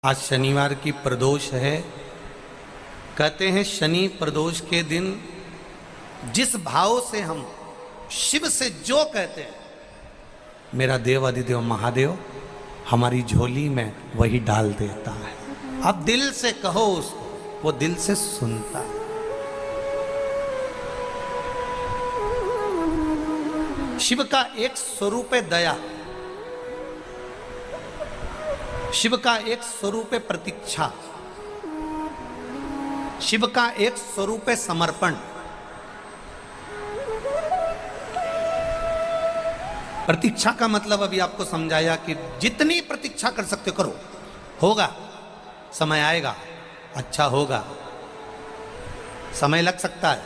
आज शनिवार की प्रदोष है। कहते हैं शनि प्रदोष के दिन जिस भाव से हम शिव से जो कहते हैं, मेरा देव अधिदेव महादेव हमारी झोली में वही डाल देता है। अब दिल से कहो उसको, वो दिल से सुनता है। शिव का एक स्वरूप है दया, शिव का एक स्वरूप है प्रतीक्षा, शिव का एक स्वरूप है समर्पण। प्रतीक्षा का मतलब अभी आपको समझाया कि जितनी प्रतीक्षा कर सकते हो करो, होगा, समय आएगा, अच्छा होगा। समय लग सकता है,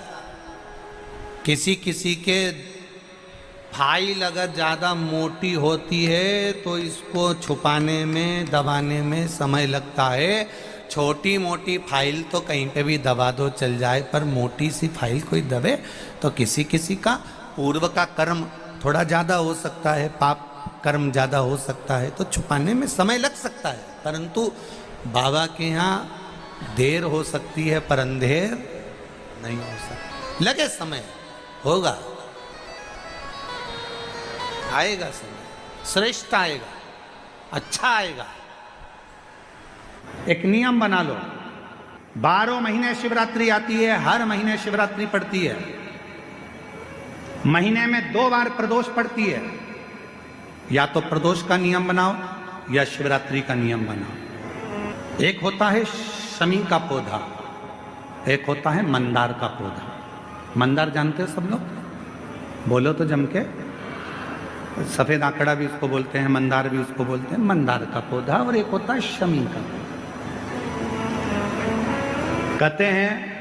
किसी किसी के फाइल अगर ज़्यादा मोटी होती है तो इसको छुपाने में दबाने में समय लगता है। छोटी मोटी फाइल तो कहीं पे भी दबा दो चल जाए, पर मोटी सी फाइल कोई दबे तो किसी किसी का पूर्व का कर्म थोड़ा ज़्यादा हो सकता है, पाप कर्म ज़्यादा हो सकता है, तो छुपाने में समय लग सकता है। परंतु बाबा के यहाँ देर हो सकती है पर अंधेर नहीं हो सकती। लगे समय, होगा, आएगा समय, श्रेष्ठ आएगा, अच्छा आएगा। एक नियम बना लो, 12 महीने शिवरात्रि आती है, हर महीने शिवरात्रि पड़ती है, महीने में 2 बार प्रदोष पड़ती है। या तो प्रदोष का नियम बनाओ या शिवरात्रि का नियम बनाओ। एक होता है शमी का पौधा, एक होता है मंदार का पौधा। मंदार जानते हो सब लोग? बोलो तो जम के। सफेद आंकड़ा भी उसको बोलते हैं, मंदार भी उसको बोलते हैं। मंदार का पौधा और एक होता है शमी का। कहते हैं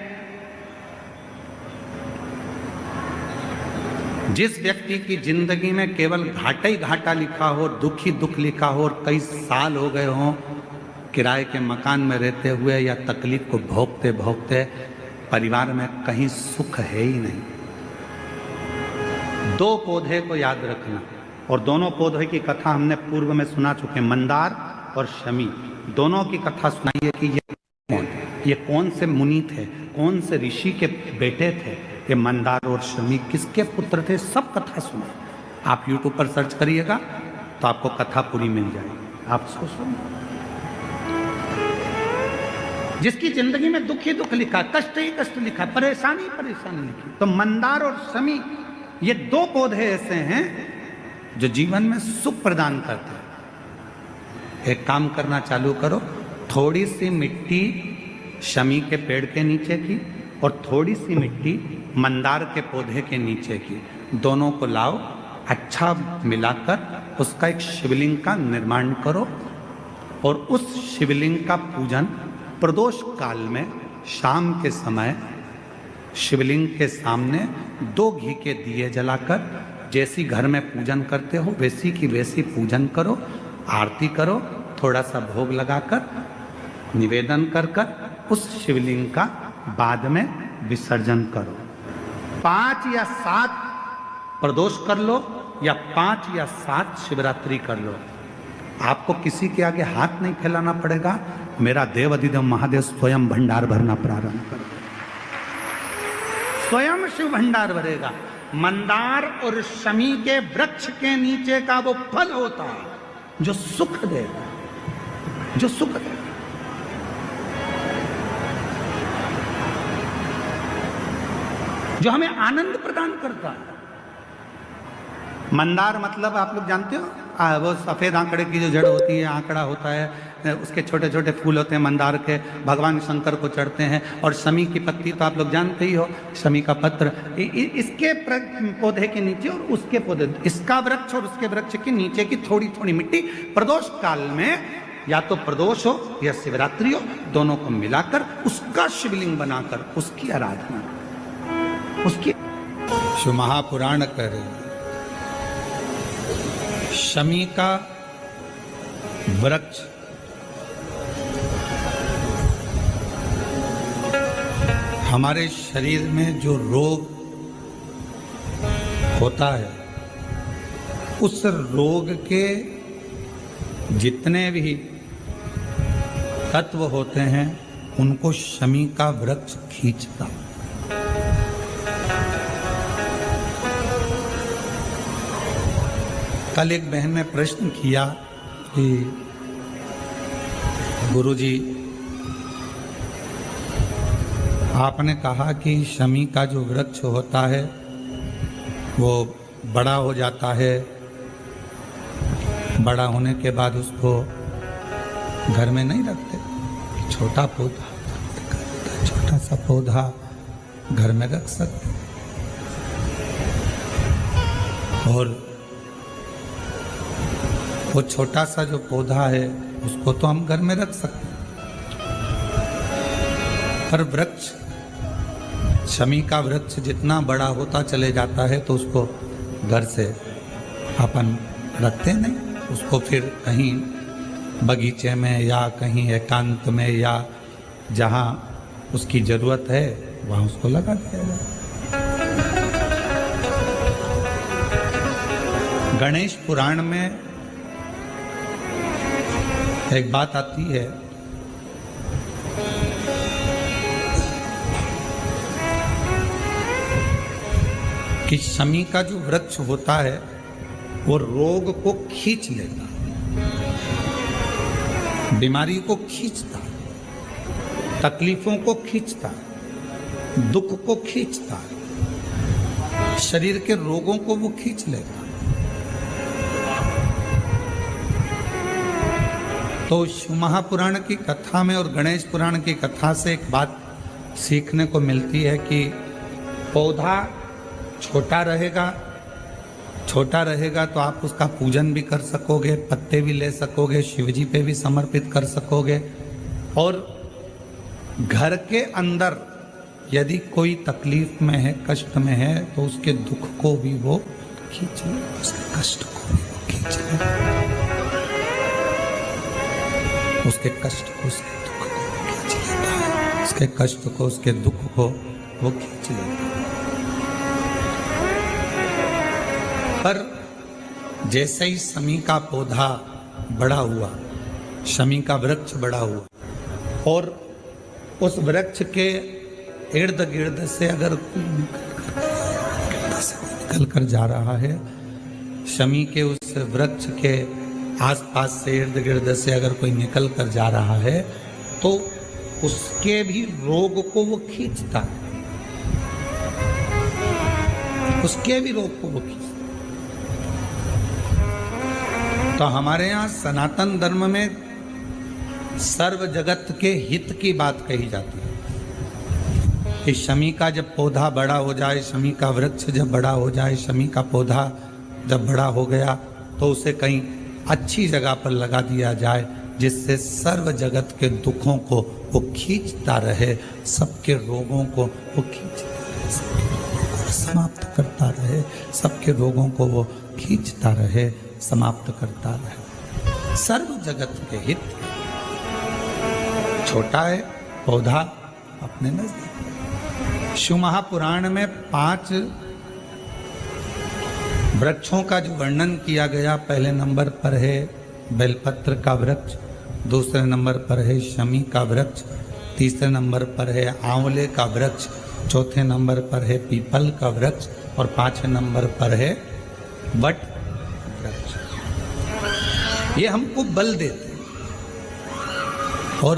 जिस व्यक्ति की जिंदगी में केवल घाटा ही घाटा लिखा हो, दुख ही दुख लिखा हो और कई साल हो गए हों किराए के मकान में रहते हुए या तकलीफ को भोगते भोगते, परिवार में कहीं सुख है ही नहीं, 2 पौधे को याद रखना। और दोनों पौधे की कथा हमने पूर्व में सुना चुके, मंदार और शमी। दोनों की कथा सुनाइए कि ये कौन से मुनि थे, कौन से ऋषि के बेटे थे, ये मंदार और शमी किसके पुत्र थे, सब कथा सुने। आप YouTube पर सर्च करिएगा तो आपको कथा पूरी मिल जाएगी। आप सोचो, जिसकी जिंदगी में दुख ही दुख लिखा, कष्ट ही कष्ट लिखा, परेशानी परेशानी लिखी, तो मंदार और शमी ये 2 पौधे ऐसे हैं जो जीवन में सुख प्रदान करते हैं। एक काम करना चालू करो, थोड़ी सी मिट्टी शमी के पेड़ के नीचे की और थोड़ी सी मिट्टी मंदार के पौधे के नीचे की, दोनों को लाओ, अच्छा मिलाकर उसका एक शिवलिंग का निर्माण करो और उस शिवलिंग का पूजन प्रदोष काल में शाम के समय शिवलिंग के सामने 2 घी के दिए जलाकर, जैसी घर में पूजन करते हो वैसी की वैसी पूजन करो, आरती करो, थोड़ा सा भोग लगाकर निवेदन कर कर उस शिवलिंग का बाद में विसर्जन करो। 5 या 7 प्रदोष कर लो या 5 या 7 शिवरात्रि कर लो। आपको किसी के आगे हाथ नहीं फैलाना पड़ेगा। मेरा देव अधिदेव महादेव स्वयं भंडार भरना प्रारंभ कर दे, स्वयं शिव भंडार भरेगा। मंदार और शमी के वृक्ष के नीचे का वो फल होता है जो सुख देगा, जो सुख देगा। जो हमें आनंद प्रदान करता है। मंदार मतलब आप लोग जानते हो, वो सफेद आंकड़े की जो जड़ होती है, आंकड़ा होता है, उसके छोटे छोटे फूल होते हैं मंदार के, भगवान शंकर को चढ़ते हैं। और शमी की पत्ती तो आप लोग जानते ही हो, शमी का पत्र, इसके पौधे के नीचे और उसके पौधे, इसका वृक्ष और उसके वृक्ष के नीचे की थोड़ी थोड़ी मिट्टी प्रदोष काल में, या तो प्रदोष हो या शिवरात्रि हो, दोनों को मिलाकर उसका शिवलिंग बनाकर उसकी आराधना, उसकी। शिव महापुराण कह रहे शमी का वृक्ष हमारे शरीर में जो रोग होता है, उस रोग के जितने भी तत्व होते हैं उनको शमी का वृक्ष खींचता। कल एक बहन ने प्रश्न किया कि गुरुजी, आपने कहा कि शमी का जो वृक्ष होता है वो बड़ा हो जाता है, बड़ा होने के बाद उसको घर में नहीं रखते, छोटा पौधा, छोटा सा पौधा घर में रख सकते, और वो छोटा सा जो पौधा है उसको तो हम घर में रख सकते हैं, पर वृक्ष, शमी का वृक्ष जितना बड़ा होता चले जाता है तो उसको घर से अपन रखते नहीं, उसको फिर कहीं बगीचे में या कहीं एकांत में या जहाँ उसकी जरूरत है वहाँ उसको लगा दिया जाए। गणेश पुराण में एक बात आती है कि शमी का जो वृक्ष होता है वो रोग को खींच लेता, बीमारी को खींचता, तकलीफों को खींचता, दुख को खींचता, शरीर के रोगों को वो खींच लेता। तो शिव महापुराण की कथा में और गणेश पुराण की कथा से एक बात सीखने को मिलती है कि पौधा छोटा रहेगा तो आप उसका पूजन भी कर सकोगे, पत्ते भी ले सकोगे, शिवजी पे भी समर्पित कर सकोगे, और घर के अंदर यदि कोई तकलीफ में है, कष्ट में है, तो उसके दुख को भी वो खींच ले, उसके कष्ट को भी वो खींच ले, उसके कष्ट को, उसके दुख को खींच लेता है, उसके कष्ट को, उसके दुख को वो खींच लेता है। पर जैसे ही शमी का पौधा बड़ा हुआ, शमी का वृक्ष बड़ा हुआ, और उस वृक्ष के इर्द गिर्द से अगर निकल कर जा रहा है, शमी के उस वृक्ष के आसपास से, इर्द गिर्द से अगर कोई निकल कर जा रहा है, तो उसके भी रोग को वो खींचता है, उसके भी रोग को वो खींचता। तो हमारे यहाँ सनातन धर्म में सर्व जगत के हित की बात कही जाती है कि शमी का जब पौधा बड़ा हो जाए, शमी का वृक्ष जब बड़ा हो जाए, शमी का पौधा जब बड़ा हो गया तो उसे कहीं अच्छी जगह पर लगा दिया जाए, जिससे सर्व जगत के दुखों को वो खींचता रहे, सबके रोगों को वो खींचता रहे, सबके रोगों को समाप्त करता रहे, सबके रोगों को वो खींचता रहे, समाप्त करता रहे। सर्व जगत के हित। छोटा है पौधा अपने नजदीक। शिव महापुराण में 5 वृक्षों का जो वर्णन किया गया, पहले नंबर पर है बेलपत्र का वृक्ष, दूसरे नंबर पर है शमी का वृक्ष, तीसरे नंबर पर है आंवले का वृक्ष, चौथे नंबर पर है पीपल का वृक्ष, और 5वें नंबर पर है वट वृक्ष। ये हमको बल देते हैं और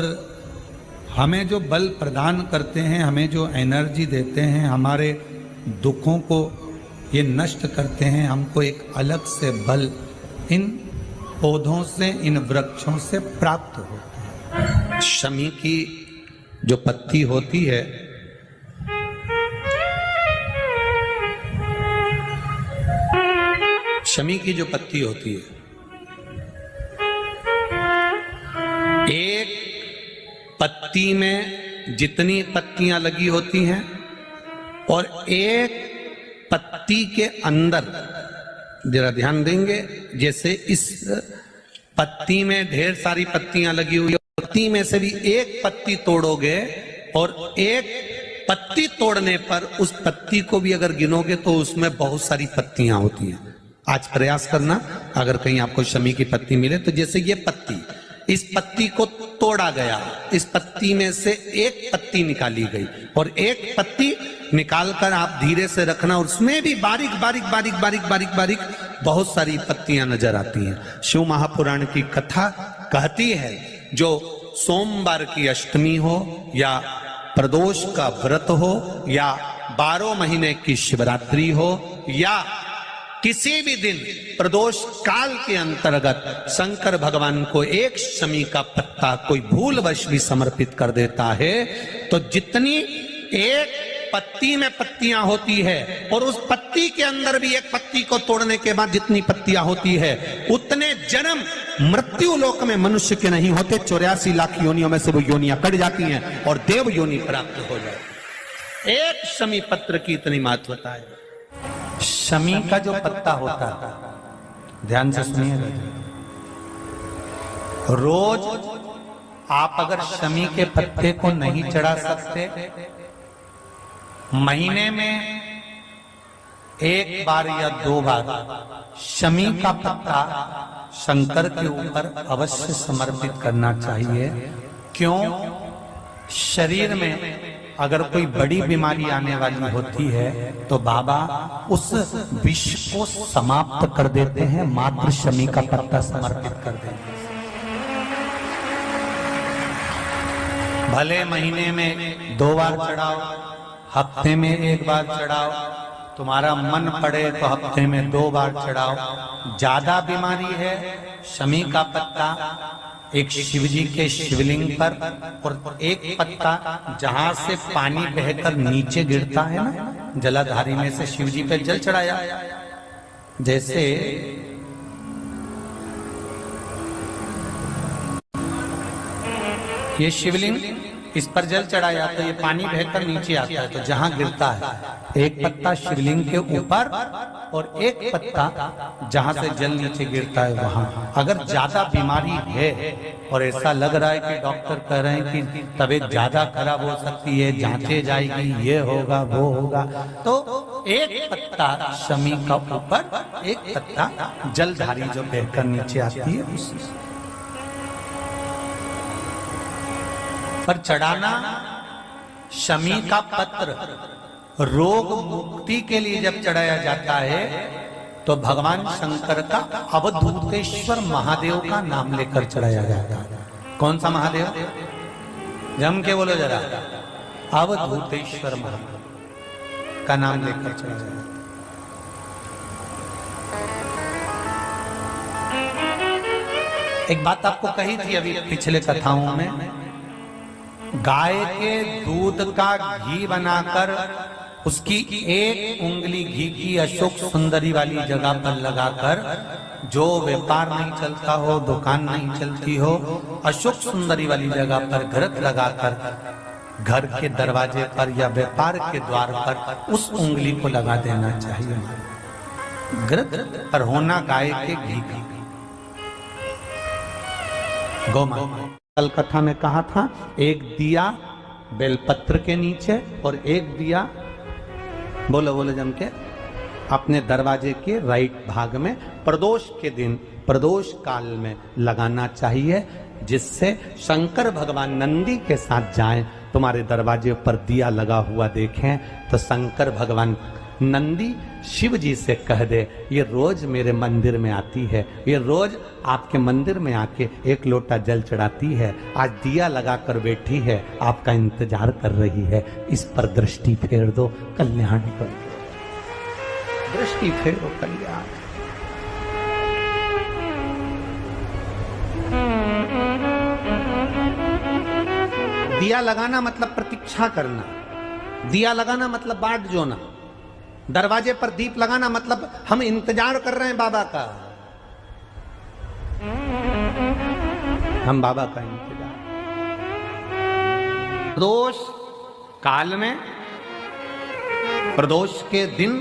हमें जो बल प्रदान करते हैं, हमें जो एनर्जी देते हैं, हमारे दुखों को ये नष्ट करते हैं। हमको एक अलग से बल इन पौधों से, इन वृक्षों से प्राप्त होता है। शमी की जो पत्ती होती है, शमी की जो पत्ती होती है, एक पत्ती में जितनी पत्तियां लगी होती हैं और एक पत्ती के अंदर, जरा ध्यान देंगे, जैसे इस पत्ती में ढेर सारी पत्तियां लगी हुई है, पत्ती में से भी एक पत्ती तोड़ोगे और एक पत्ती तोड़ने पर उस पत्ती को भी अगर गिनोगे तो उसमें बहुत सारी पत्तियां होती हैं। आज प्रयास करना, अगर कहीं आपको शमी की पत्ती मिले तो जैसे ये पत्ती, इस पत्ती को तोड़ा गया, इस पत्ती में से एक पत्ती निकाली गई और एक पत्ती निकालकर आप धीरे से रखना, उसमें भी बारीक बारीक बारीक बारीक बारीक बारीक बहुत सारी पत्तियां नजर आती हैं। शिव महापुराण की कथा कहती है जो सोमवार की अष्टमी हो या प्रदोष का व्रत हो या 12 महीने की शिवरात्रि हो या किसी भी दिन प्रदोष काल के अंतर्गत शंकर भगवान को एक शमी का पत्ता कोई भूलवश भी समर्पित कर देता है तो जितनी एक पत्ती में पत्तियां होती है और उस पत्ती के अंदर भी एक पत्ती को तोड़ने के बाद जितनी पत्तियां होती है उतने जन्म मृत्यु लोक में मनुष्य के नहीं होते। 84 लाख योनियों में से वो योनियां कट जाती हैं और देव योनि प्राप्त हो जाए। एक शमी पत्र की इतनी महत्वता है। शमी का जो पत्ता होता है, ध्यान से सुनिएगा, रोज आप अगर शमी के पत्ते को नहीं चढ़ा सकते, महीने में एक बार या 2 बार शमी का पत्ता शंकर के ऊपर अवश्य समर्पित करना चाहिए। क्यों? शरीर में अगर कोई बड़ी बीमारी आने वाली होती है तो बाबा उस विष को समाप्त कर देते हैं, मात्र शमी का पत्ता समर्पित कर देते हैं। भले महीने में 2 बार चढ़ाओ, हफ्ते में 1 बार चढ़ाओ, तुम्हारा मन पड़े तो हफ्ते में 2 बार चढ़ाओ। ज्यादा बीमारी है, शमी का पत्ता एक शिवजी के शिवलिंग पर और एक पत्ता जहां से पानी बहकर नीचे गिरता है ना, जलाधारी में से शिवजी पे जल चढ़ाया। जैसे ये शिवलिंग, इस पर जल चढ़ाया तो ये पानी बहकर नीचे आता है, तो जहां गिरता है एक पत्ता शिवलिंग के ऊपर और एक पत्ता जहां से जल नीचे गिरता है वहां। अगर ज्यादा बीमारी है और ऐसा लग रहा है कि डॉक्टर कह रहे हैं कि तबीयत ज्यादा खराब हो सकती है, जांचे जाएगी, ये होगा वो होगा, तो एक पत्ता शमी का ऊपर, एक पत्ता जलधारी जो बहकर नीचे आती है पर चढ़ाना। शमी का पत्र रोग मुक्ति के लिए जब चढ़ाया जाता है तो भगवान शंकर का अवधूतेश्वर महादेव का नाम लेकर चढ़ाया जाता है। कौन सा महादेव? जम के बोलो जरा। अवधूतेश्वर महादेव का नाम लेकर चढ़ाया जाता है। एक बात आपको कही थी अभी पिछले कथाओं में, गाय के दूध का घी बनाकर उसकी एक उंगली घी की अशोक सुंदरी वाली जगह पर लगाकर, जो व्यापार नहीं चलता हो, दुकान नहीं चलती हो, अशोक सुंदरी वाली जगह पर घृत लगाकर घर के दरवाजे पर या व्यापार के द्वार पर उस उंगली को लगा देना चाहिए। घृत पर होना गाय के घी का। गौमाता कल कथा में कहा था, एक दिया बेलपत्र के नीचे और एक दिया, बोलो बोलो जम के, अपने दरवाजे के राइट भाग में प्रदोष के दिन, प्रदोष काल में लगाना चाहिए, जिससे शंकर भगवान नंदी के साथ जाएं, तुम्हारे दरवाजे पर दिया लगा हुआ देखें तो शंकर भगवान नंदी शिव जी से कह दे, ये रोज मेरे मंदिर में आती है, ये रोज आपके मंदिर में आके 1 लोटा जल चढ़ाती है, आज दिया लगाकर बैठी है, आपका इंतजार कर रही है, इस पर दृष्टि फेर दो, कल्याण कर दो। दृष्टि फेरो, कल्याण। दिया लगाना मतलब प्रतीक्षा करना, दिया लगाना मतलब बाट जोना, दरवाजे पर दीप लगाना मतलब हम इंतजार कर रहे हैं बाबा का, हम बाबा का इंतजार। प्रदोष काल में, प्रदोष के दिन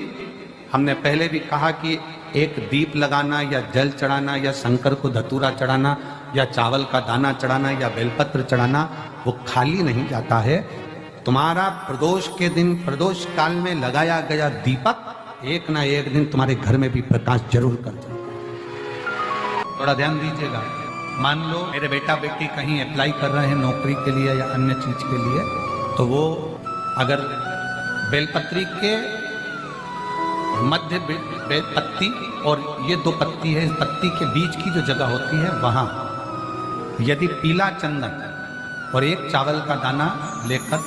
हमने पहले भी कहा कि एक दीप लगाना या जल चढ़ाना या शंकर को धतूरा चढ़ाना या चावल का दाना चढ़ाना या बेलपत्र चढ़ाना वो खाली नहीं जाता है। तुम्हारा प्रदोष के दिन, प्रदोष काल में लगाया गया दीपक एक ना एक दिन तुम्हारे घर में भी प्रकाश जरूर कर जाएगा। थोड़ा ध्यान दीजिएगा। मान लो मेरे बेटा बेटी कहीं अप्लाई कर रहे हैं नौकरी के लिए या अन्य चीज के लिए, तो वो अगर बेलपत्री के मध्य बेलपत्ती और ये दो पत्ती है, इस पत्ती के बीच की जो जगह होती है वहां यदि पीला चंदन और एक चावल का दाना लेकर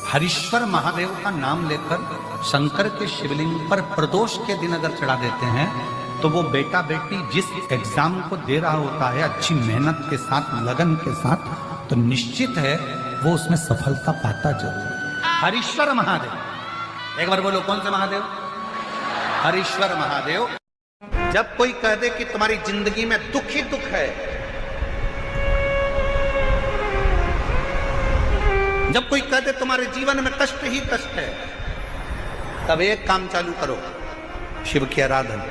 हरीश्वर महादेव का नाम लेकर शंकर के शिवलिंग पर प्रदोष के दिन अगर चढ़ा देते हैं तो वो बेटा बेटी जिस एग्जाम को दे रहा होता है अच्छी मेहनत के साथ, लगन के साथ, तो निश्चित है वो उसमें सफलता पाता जरूर। हरीश्वर महादेव, एक बार बोलो कौन से महादेव? हरीश्वर महादेव। जब कोई कह दे कि तुम्हारी जिंदगी में दुख ही दुख है, जब कोई कह दे तुम्हारे जीवन में कष्ट ही कष्ट है, तब एक काम चालू करो, शिव की आराधना।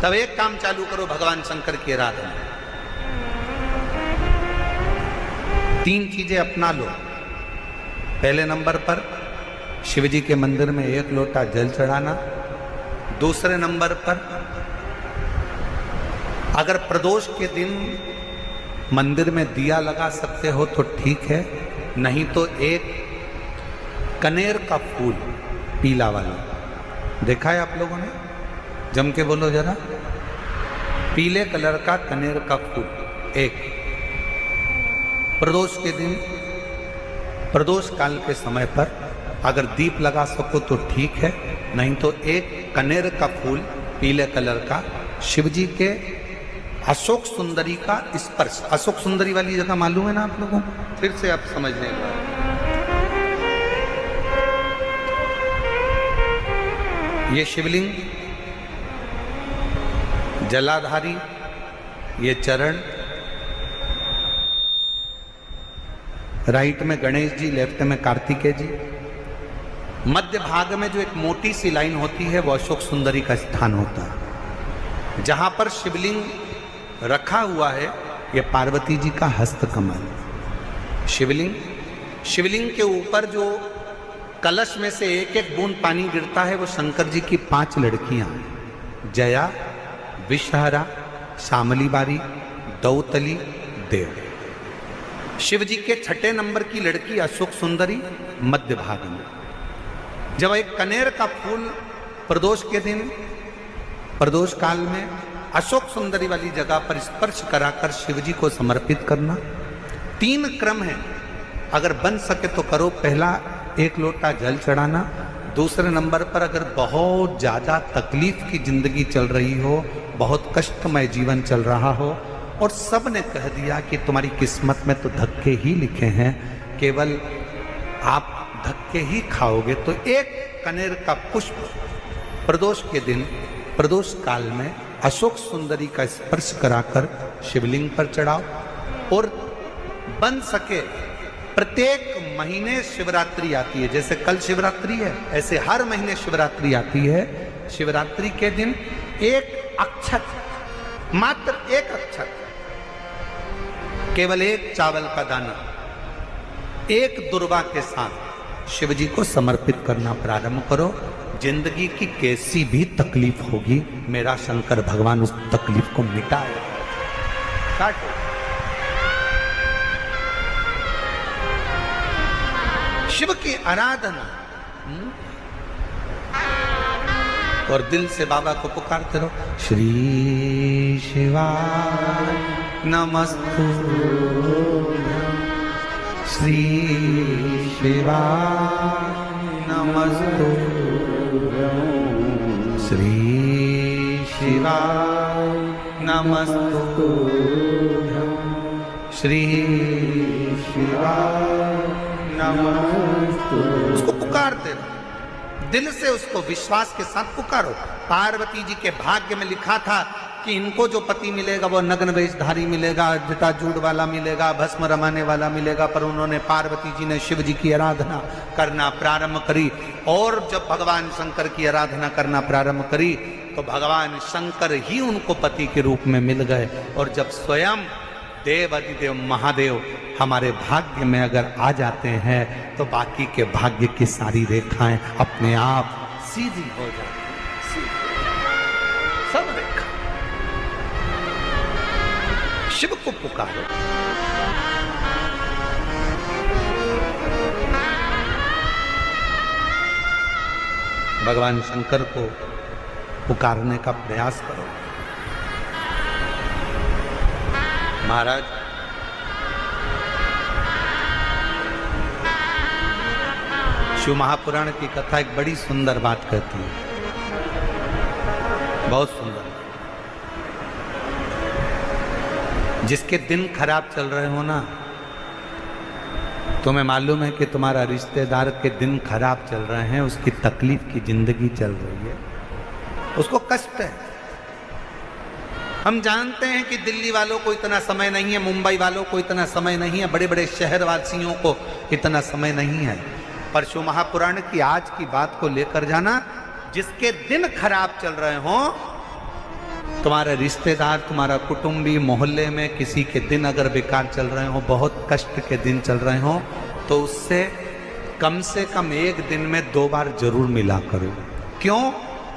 तब एक काम चालू करो, भगवान शंकर की आराधना। 3 चीजें अपना लो। पहले नंबर पर शिव जी के मंदिर में 1 लोटा जल चढ़ाना। दूसरे नंबर पर अगर प्रदोष के दिन मंदिर में दिया लगा सकते हो तो ठीक है, नहीं तो एक कनेर का फूल पीला वाला, देखा है आप लोगों ने? जम के बोलो जरा। पीले कलर का कनेर का फूल एक प्रदोष के दिन, प्रदोष काल के समय पर अगर दीप लगा सको तो ठीक है, नहीं तो एक कनेर का फूल पीले कलर का शिव जी के अशोक सुंदरी का स्पर्श। अशोक सुंदरी वाली जगह मालूम है ना आप लोगों को? फिर से आप समझ लेंगे। ये शिवलिंग, जलाधारी, ये चरण, राइट में गणेश जी, लेफ्ट में कार्तिकेय जी, मध्य भाग में जो एक मोटी सी लाइन होती है वो अशोक सुंदरी का स्थान होता है। जहां पर शिवलिंग रखा हुआ है ये पार्वती जी का हस्त कमल। शिवलिंग के ऊपर जो कलश में से एक एक बूंद पानी गिरता है वो शंकर जी की 5 लड़कियां, जया, विषहरा, शामली बारी, दौतली, देव। शिव जी के 6ठे नंबर की लड़की अशोक सुंदरी मध्य भाग में। जब एक कनेर का फूल प्रदोष के दिन, प्रदोष काल में अशोक सुंदरी वाली जगह पर स्पर्श कराकर शिव जी को समर्पित करना। 3 क्रम है, अगर बन सके तो करो। पहला 1 लोटा जल चढ़ाना। दूसरे नंबर पर अगर बहुत ज्यादा तकलीफ की जिंदगी चल रही हो, बहुत कष्टमय जीवन चल रहा हो और सब ने कह दिया कि तुम्हारी किस्मत में तो धक्के ही लिखे हैं, केवल आप धक्के ही खाओगे, तो एक कनेर का पुष्प प्रदोष के दिन, प्रदोष काल में अशोक सुंदरी का स्पर्श कराकर शिवलिंग पर चढ़ाओ। और बन सके प्रत्येक महीने शिवरात्रि आती है, जैसे कल शिवरात्रि है ऐसे हर महीने शिवरात्रि आती है। शिवरात्रि के दिन एक अक्षत, मात्र एक अक्षत, केवल एक चावल का दाना, एक दुर्वा के साथ शिव जी को समर्पित करना प्रारंभ करो। जिंदगी की कैसी भी तकलीफ होगी, मेरा शंकर भगवान उस तकलीफ को मिटाएगा। शिव की आराधना और दिल से बाबा को पुकारते रहो। श्री शिवाय नमस्तुभ्यं, श्री शिवाय नमस्तुभ्यं, श्री शिवाय नमस्तुभ्यं, श्री शिवाय नमस्तुभ्यं। उसको पुकारते रहो, दिल से उसको विश्वास के साथ पुकारो। पार्वती जी के भाग्य में लिखा था कि इनको जो पति मिलेगा वो नग्न वेशधारी मिलेगा, जटाजूड़ वाला मिलेगा, भस्म रमाने वाला मिलेगा, पर उन्होंने, पार्वती जी ने शिव जी की आराधना करना प्रारंभ करी। और जब भगवान शंकर की आराधना करना प्रारंभ करी तो भगवान शंकर ही उनको पति के रूप में मिल गए। और जब स्वयं देव अधिदेव महादेव हमारे भाग्य में अगर आ जाते हैं तो बाकी के भाग्य की सारी रेखाएं अपने आप सीधी हो जाती हैं। शिव को पुकारो। भगवान शंकर को पुकारने का प्रयास करो। महाराज, शिव महापुराण की कथा एक बड़ी सुंदर बात कहती है, बहुत सुंदर। जिसके दिन खराब चल रहे हो ना, तुम्हें मालूम है कि तुम्हारा रिश्तेदार के दिन खराब चल रहे हैं, उसकी तकलीफ की जिंदगी चल रही है, उसको कष्ट है। हम जानते हैं कि दिल्ली वालों को इतना समय नहीं है, मुंबई वालों को इतना समय नहीं है, बड़े बड़े शहर वासियों को इतना समय नहीं है, पर शिव महापुराण की आज की बात को लेकर जाना। जिसके दिन खराब चल रहे हो, तुम्हारे रिश्तेदार, तुम्हारा कुटुंबी, मोहल्ले में किसी के दिन अगर बेकार चल रहे हो, बहुत कष्ट के दिन चल रहे हो, तो उससे कम से कम एक दिन में 2 बार जरूर मिला करो। क्यों?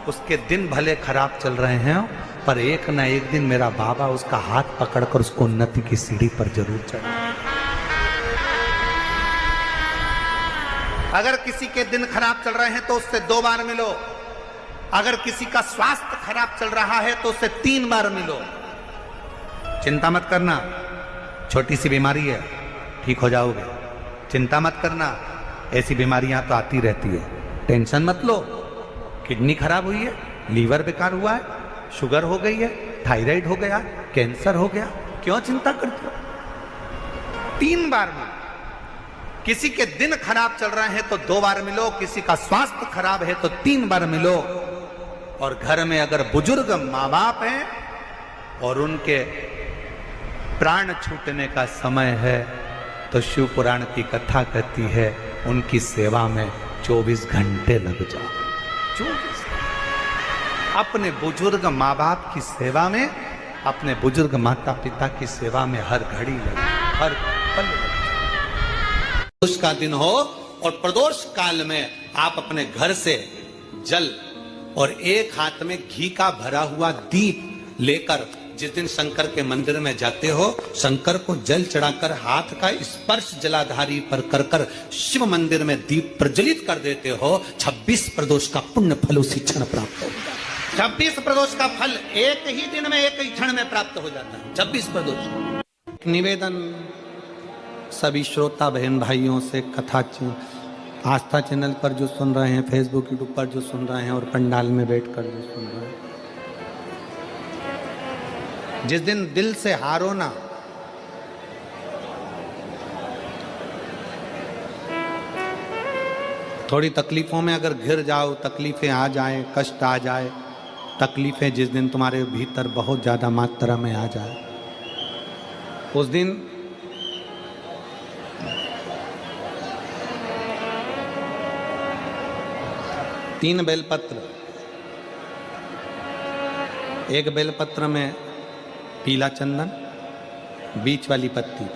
उसके दिन भले खराब चल रहे हैं, पर एक ना एक दिन मेरा बाबा उसका हाथ पकड़कर उसको उन्नति की सीढ़ी पर जरूर चढ़ा। अगर किसी के दिन खराब चल रहे हैं तो उससे 2 बार मिलो। अगर किसी का स्वास्थ्य खराब चल रहा है तो उससे 3 बार मिलो। चिंता मत करना, छोटी सी बीमारी है, ठीक हो जाओगे। चिंता मत करना, ऐसी बीमारियां तो आती रहती है, टेंशन मत लो। किडनी खराब हुई है, लीवर बेकार हुआ है, शुगर हो गई है, थायराइड हो गया, कैंसर हो गया, क्यों चिंता करते हो? 3 बार मिलो। किसी के दिन खराब चल रहे हैं तो 2 बार मिलो, किसी का स्वास्थ्य खराब है तो 3 बार मिलो। और घर में अगर बुजुर्ग माँ बाप हैं और उनके प्राण छूटने का समय है, तो शिव पुराण की कथा कहती है उनकी सेवा में 24 घंटे लग जाओ। 24 अपने बुजुर्ग माँ बाप की सेवा में, अपने बुजुर्ग माता पिता की सेवा में हर घड़ी लगे, हर पल लगे। प्रदोष का दिन हो और प्रदोष काल में आप अपने घर से जल और एक हाथ में घी का भरा हुआ दीप लेकर जिस दिन शंकर के मंदिर में जाते हो, शंकर को जल चढ़ाकर हाथ का स्पर्श जलाधारी पर कर कर शिव मंदिर में दीप प्रज्वलित कर देते हो, 26 प्रदोष का पुण्य फल उसी क्षण प्राप्त हो जाता है। 26 प्रदोष का फल एक ही दिन में, एक ही क्षण में प्राप्त हो जाता है। 26 प्रदोष। निवेदन सभी श्रोता बहन भाइयों से, कथा आस्था चैनल पर जो सुन रहे हैं, फेसबुक यूट्यूब पर जो सुन रहे हैं और पंडाल में बैठकर जो सुन रहे हैं, जिस दिन दिल से हारो ना, थोड़ी तकलीफों में अगर घिर जाओ, तकलीफें आ जाए, कष्ट आ जाए, तकलीफें जिस दिन तुम्हारे भीतर बहुत ज्यादा मात्रा में आ जाए, उस दिन तीन बेलपत्र, एक बेलपत्र में पीला चंदन, बीच वाली पत्ती।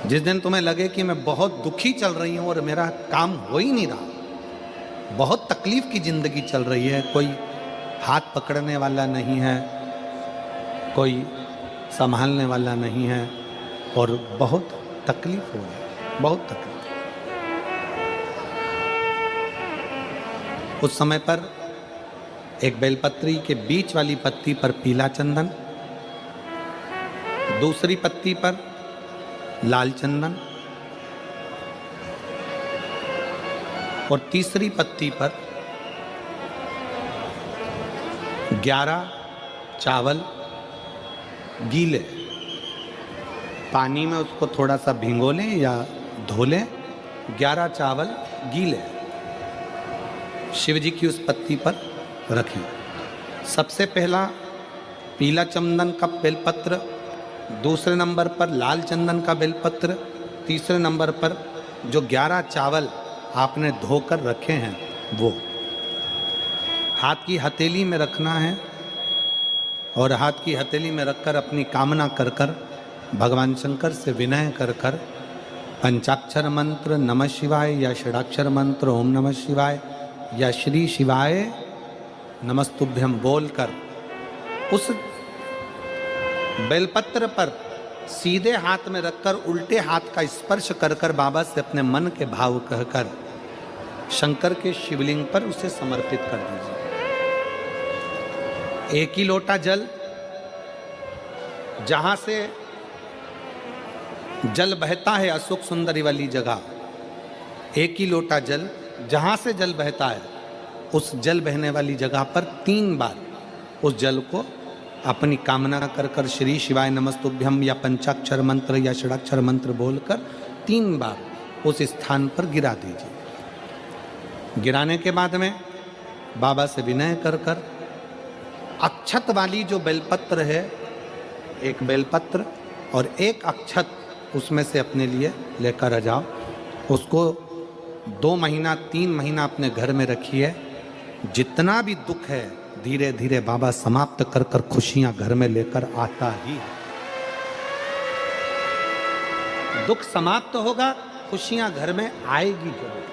जिस दिन तुम्हें लगे कि मैं बहुत दुखी चल रही हूं और मेरा काम हो ही नहीं रहा, बहुत तकलीफ की जिंदगी चल रही है, कोई हाथ पकड़ने वाला नहीं है, कोई संभालने वाला नहीं है और बहुत तकलीफ हो रही है, बहुत तकलीफ। उस समय पर एक बेलपत्री के बीच वाली पत्ती पर पीला चंदन, दूसरी पत्ती पर लाल चंदन और तीसरी पत्ती पर 11 चावल गीले, पानी में उसको थोड़ा सा भिगो लें या धो लें। 11 चावल गीले शिव जी की उस पत्ती पर रखें। सबसे पहला पीला चंदन का बेलपत्र, दूसरे नंबर पर लाल चंदन का बेलपत्र, तीसरे नंबर पर जो 11 चावल आपने धोकर रखे हैं वो हाथ की हथेली में रखना है और हाथ की हथेली में रखकर अपनी कामना कर कर भगवान शंकर से विनय कर कर पंचाक्षर मंत्र नमः शिवाय या षडाक्षर मंत्र ओम नमः शिवाय या श्री शिवाय नमस्तुभ्यम बोलकर उस बेलपत्र पर सीधे हाथ में रखकर उल्टे हाथ का स्पर्श कर कर बाबा से अपने मन के भाव कहकर शंकर के शिवलिंग पर उसे समर्पित कर दीजिए। एक ही लोटा जल, जहां से जल बहता है अशोक सुंदरी वाली जगह, एक ही लोटा जल जहां से जल बहता है उस जल बहने वाली जगह पर 3 बार उस जल को अपनी कामना कर कर श्री शिवाय नमस्तुभ्यम या पंचाक्षर मंत्र या षडाक्षर मंत्र बोलकर 3 बार उस स्थान पर गिरा दीजिए। गिराने के बाद में बाबा से विनय कर कर अक्षत वाली जो बेलपत्र है, एक बेलपत्र और एक अक्षत उसमें से अपने लिए लेकर आ जाओ। उसको 2 महीना 3 महीना अपने घर में रखिए। जितना भी दुख है धीरे धीरे बाबा समाप्त कर कर खुशियां घर में लेकर आता ही है। दुख समाप्त होगा, खुशियां घर में आएगी जरूर।